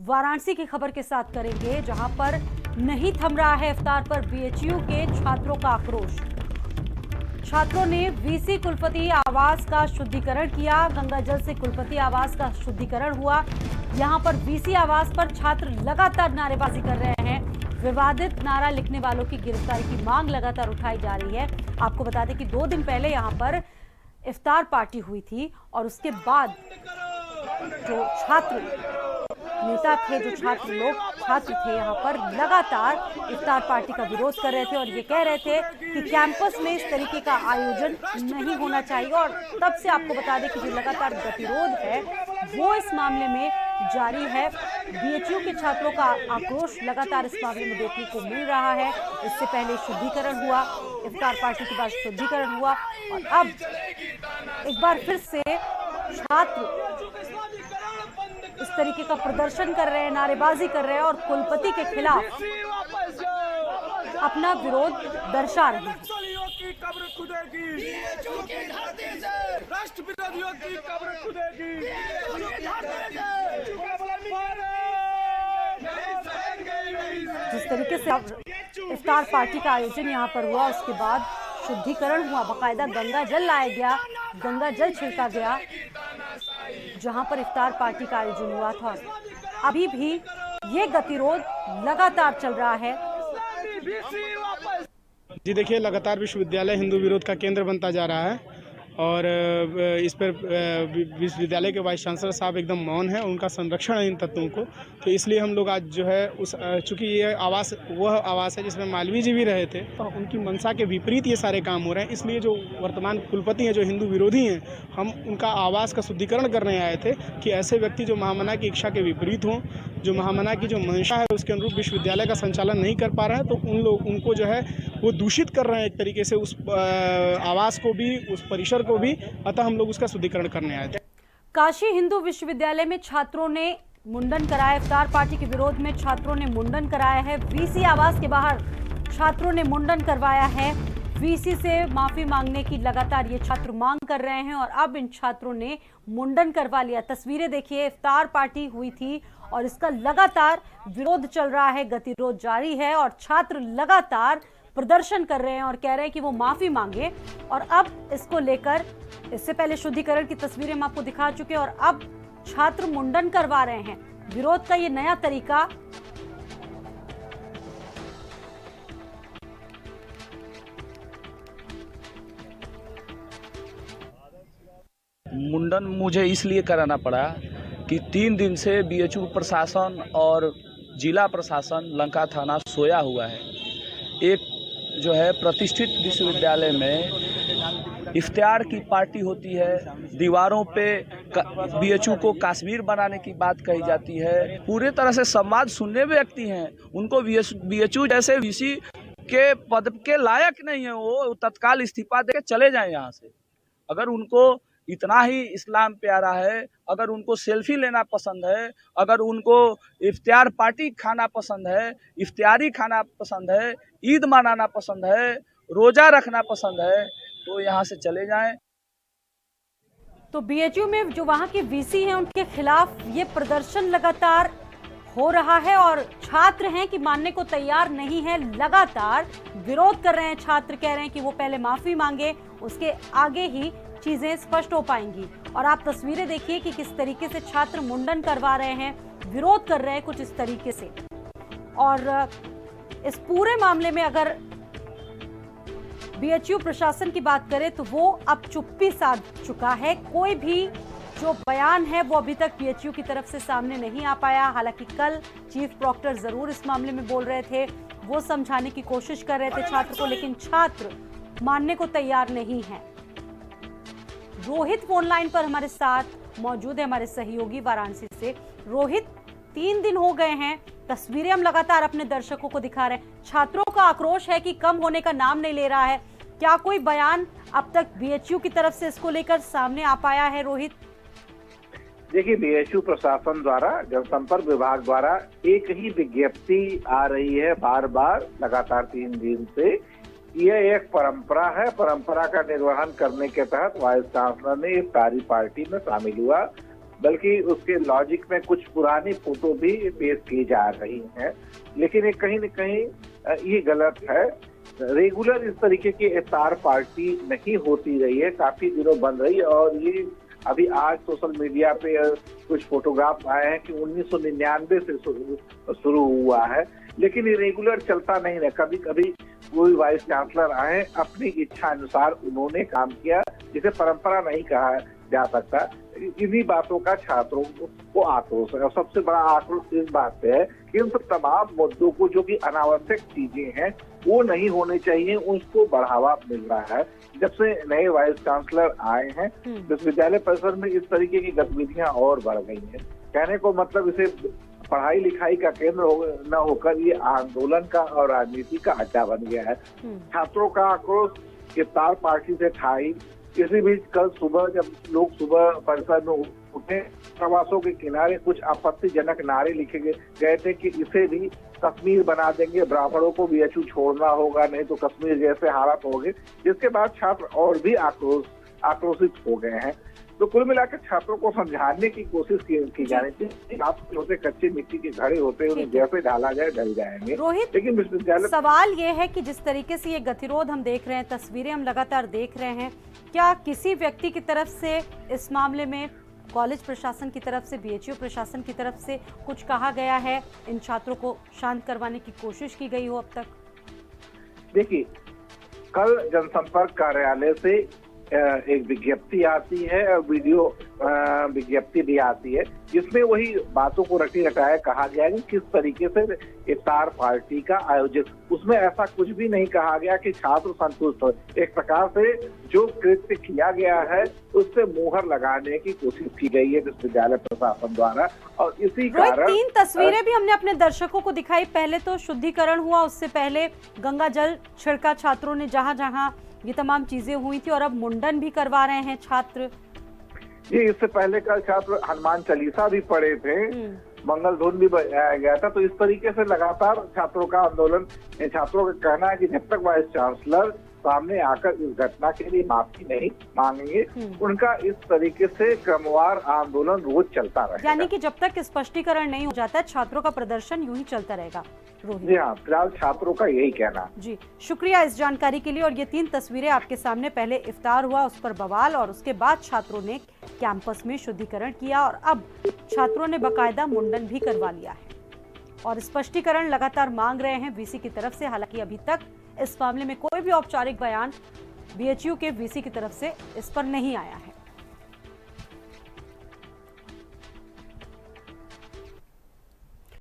वाराणसी की खबर के साथ करेंगे, जहां पर नहीं थम रहा है इफ्तार पर बीएचयू के छात्रों का आक्रोश। छात्रों ने वीसी कुलपति आवास का शुद्धिकरण किया। गंगाजल से कुलपति आवास का शुद्धिकरण हुआ। यहां पर वीसी आवास पर छात्र लगातार नारेबाजी कर रहे हैं। विवादित नारा लिखने वालों की गिरफ्तारी की मांग लगातार उठाई जा रही है। आपको बता दें कि 2 दिन पहले यहां पर इफ्तार पार्टी हुई थी और उसके बाद जो छात्र नेता थे, जो छात्र थे यहाँ पर लगातार इफ्तार पार्टी का विरोध कर रहे थे और ये कह रहे थे कि कैंपस में इस तरीके का आयोजन नहीं होना चाहिए। और तब से आपको बता दें कि जो लगातार गतिरोध है वो इस मामले में जारी है। बीएचयू के छात्रों का आक्रोश लगातार इस मामले में देखने को मिल रहा है। इससे पहले शुद्धिकरण हुआ, इफ्तार पार्टी के बाद शुद्धिकरण हुआ और अब एक बार फिर से छात्र इस तरीके का प्रदर्शन कर रहे हैं, नारेबाजी कर रहे हैं और कुलपति के खिलाफ अपना विरोध दर्शा रहे हैं। जिस तरीके से इफ्तार पार्टी का आयोजन यहाँ पर हुआ, उसके बाद शुद्धिकरण हुआ, बाकायदा गंगा जल लाया गया, गंगा जल छिड़का गया जहां पर इफ्तार पार्टी का आयोजन हुआ था। अभी भी ये गतिरोध लगातार चल रहा है। जी देखिए, लगातार विश्वविद्यालय हिंदू विरोध का केंद्र बनता जा रहा है और इस पर विश्वविद्यालय के वाइस चांसलर साहब एकदम मौन है, उनका संरक्षण है इन तत्वों को। तो इसलिए हम लोग आज जो है चूंकि ये आवास वह आवास है जिसमें मालवीय जी भी रहे थे, तो उनकी मंशा के विपरीत ये सारे काम हो रहे हैं। इसलिए जो वर्तमान कुलपति हैं, जो हिंदू विरोधी हैं, हम उनका आवास का शुद्धिकरण करने आए थे कि ऐसे व्यक्ति जो महामना की इच्छा के विपरीत हों, जो महामना की जो मंशा है उसके अनुरूप विश्वविद्यालय का संचालन नहीं कर पा रहे हैं, तो उनको जो है वो दूषित कर रहे हैं एक तरीके से, उस आवास को भी, उस परिसर को भी। अतः हम लोग उसका शुद्धिकरण करने आए थे। काशी हिंदू विश्वविद्यालय में छात्रों ने मुंडन कराया। इफ्तार पार्टी के विरोध में छात्रों ने मुंडन कराया है। वीसी आवास के बाहर छात्रों ने मुंडन करवाया है। वीसी से माफी मांगने की लगातार ये छात्र मांग कर रहे हैं और अब इन छात्रों ने मुंडन करवा लिया। तस्वीरें देखिए, इफ्तार पार्टी हुई थी और इसका लगातार विरोध चल रहा है, गतिरोध जारी है और छात्र लगातार प्रदर्शन कर रहे हैं और कह रहे हैं कि वो माफी मांगे। और अब इसको लेकर, इससे पहले शुद्धिकरण की तस्वीरें हम आपको दिखा चुके हैं और अब छात्र मुंडन करवा रहे हैं। विरोध का ये नया तरीका। मुंडन मुझे इसलिए कराना पड़ा कि 3 दिन से बीएचयू प्रशासन और जिला प्रशासन लंका थाना सोया हुआ है। एक जो है प्रतिष्ठित विश्वविद्यालय में इफ्तार की पार्टी होती है, दीवारों पे बीएचयू को कश्मीर बनाने की बात कही जाती है। पूरे तरह से संवाद सुनने व्यक्ति हैं, उनको बीएचयू जैसे वीसी के पद के लायक नहीं है, वो तत्काल इस्तीफा दे के चले जाएं यहाँ से। अगर उनको इतना ही इस्लाम प्यारा है, अगर उनको सेल्फी लेना पसंद है, अगर उनको इफ्तार पार्टी खाना पसंद है, इफ्तारी खाना पसंद है, ईद मनाना पसंद है, रोजा रखना पसंद है, तो यहाँ से चले जाएं। तो बीएचयू में जो वहां के वीसी हैं उनके खिलाफ ये प्रदर्शन लगातार हो रहा है और छात्र हैं कि मानने को तैयार नहीं है, लगातार विरोध कर रहे हैं। छात्र कह रहे हैं कि वो पहले माफी मांगे, उसके आगे ही चीजें स्पष्ट हो पाएंगी। और आप तस्वीरें देखिए कि किस तरीके से छात्र मुंडन करवा रहे हैं, विरोध कर रहे हैं कुछ इस तरीके से। और इस पूरे मामले में अगर बीएचयू प्रशासन की बात करें तो वो अब चुप्पी साध चुका है। कोई भी जो बयान है वो अभी तक बीएचयू की तरफ से सामने नहीं आ पाया। हालांकि कल चीफ प्रॉक्टर जरूर इस मामले में बोल रहे थे, वो समझाने की कोशिश कर रहे थे छात्र को, लेकिन छात्र मानने को तैयार नहीं है। रोहित फोन लाइन पर हमारे साथ मौजूद है, हमारे सहयोगी वाराणसी से। रोहित, 3 दिन हो गए हैं, तस्वीरें हम लगातार अपने दर्शकों को दिखा रहे हैं। छात्रों का आक्रोश है कि कम होने का नाम नहीं ले रहा है। क्या कोई बयान अब तक बीएचयू की तरफ से इसको लेकर सामने आ पाया है रोहित? देखिए, बीएचयू प्रशासन द्वारा, जनसंपर्क विभाग द्वारा एक ही विज्ञप्ति आ रही है बार बार लगातार 3 दिन से। यह एक परंपरा है, परंपरा का निर्वहन करने के तहत वाइस चांसलर ने इफ्तारी पार्टी में शामिल हुआ। बल्कि उसके लॉजिक में कुछ पुरानी फोटो भी पेश की जा रही हैं। लेकिन ये कहीं न कहीं ये गलत है। रेगुलर इस तरीके की इफ्तार पार्टी नहीं होती रही है, काफी दिनों बन रही है। और ये अभी आज सोशल मीडिया पे कुछ फोटोग्राफ आए हैं कि 1999 से शुरू हुआ है, लेकिन ये रेगुलर चलता नहीं है। कभी कभी कोई वाइस चांसलर आए, अपनी इच्छा अनुसार उन्होंने काम किया, जिसे परंपरा नहीं कहा जा सकता। इन्हीं बातों का छात्रों को आक्रोश है, और सबसे बड़ा आक्रोश इस बात पे है कि इन सब तमाम मुद्दों को, जो कि अनावश्यक चीजें हैं, वो नहीं होने चाहिए, उसको बढ़ावा मिल रहा है। जब से नए वाइस चांसलर आए हैं, विश्वविद्यालय परिसर में इस तरीके की गतिविधियां और बढ़ गई हैं। कहने को मतलब इसे पढ़ाई लिखाई का केंद्र न होकर ये आंदोलन का और राजनीति का अड्डा बन गया है। छात्रों का आक्रोश इफ्तार पार्टी से था ही। इसी बीच कल सुबह जब लोग सुबह परिसर में उठे, प्रवासों के किनारे कुछ आपत्तिजनक नारे लिखे गए थे कि इसे भी कश्मीर बना देंगे, ब्राह्मणों को बीएचयू छोड़ना होगा, नहीं तो कश्मीर जैसे हालात होंगे। जिसके बाद छात्र और भी आक्रोशित हो गए हैं। तो कुल मिलाकर छात्रों को समझाने की कोशिश की जानी चाहिए। आप होते कच्चे मिट्टी के घड़े होते, उन्हें जैसे डाला जाए ढल जाएंगे। रोहित, लेकिन विश्वविद्यालय, सवाल ये है कि जिस तरीके से ये गतिरोध हम देख रहे हैं, तस्वीरें हम लगातार देख रहे हैं, क्या किसी व्यक्ति की तरफ से इस मामले में कॉलेज प्रशासन की तरफ से, बीएचयू प्रशासन की तरफ से कुछ कहा गया है? इन छात्रों को शांत करवाने की कोशिश की गई हो अब तक? देखिए, कल जनसंपर्क कार्यालय से एक विज्ञप्ति आती है और वीडियो विज्ञप्ति भी आती है, जिसमें वही बातों को रटी रटाया कहा गया है कि किस तरीके से इफ्तार पार्टी का आयोजित। उसमें ऐसा कुछ भी नहीं कहा गया कि छात्र संतुष्ट हो। एक प्रकार से जो कृत्य किया गया है उससे मुहर लगाने की कोशिश की गई है विश्वविद्यालय प्रशासन द्वारा। और इसी कारण 3 तस्वीरें भी हमने अपने दर्शकों को दिखाई। पहले तो शुद्धिकरण हुआ, उससे पहले गंगा जल छिड़का छात्रों ने जहां जहां ये तमाम चीजें हुई थी, और अब मुंडन भी करवा रहे हैं छात्र। जी, इससे पहले कल छात्र हनुमान चालीसा भी पढ़े थे, मंगल धुन भी बजाया गया था। तो इस तरीके से लगातार छात्रों का आंदोलन, छात्रों का कहना है कि जब तक वाइस चांसलर सामने आकर इस घटना के लिए माफी नहीं मांगेंगे, उनका इस तरीके से क्रमवार आंदोलन रोज चलता रहेगा। यानी कि जब तक स्पष्टीकरण नहीं हो जाता, छात्रों का प्रदर्शन यूं ही चलता रहेगा। जी हाँ, फिलहाल छात्रों का यही कहना। जी, शुक्रिया इस जानकारी के लिए। और ये 3 तस्वीरें आपके सामने, पहले इफ्तार हुआ, उस पर बवाल, और उसके बाद छात्रों ने कैंपस में शुद्धिकरण किया, और अब छात्रों ने बाकायदा मुंडन भी करवा लिया है और स्पष्टीकरण लगातार मांग रहे हैं वीसी की तरफ से। हालांकि अभी तक इस मामले में कोई भी औपचारिक बयान बीएचयू के वीसी की तरफ से इस पर नहीं आया है।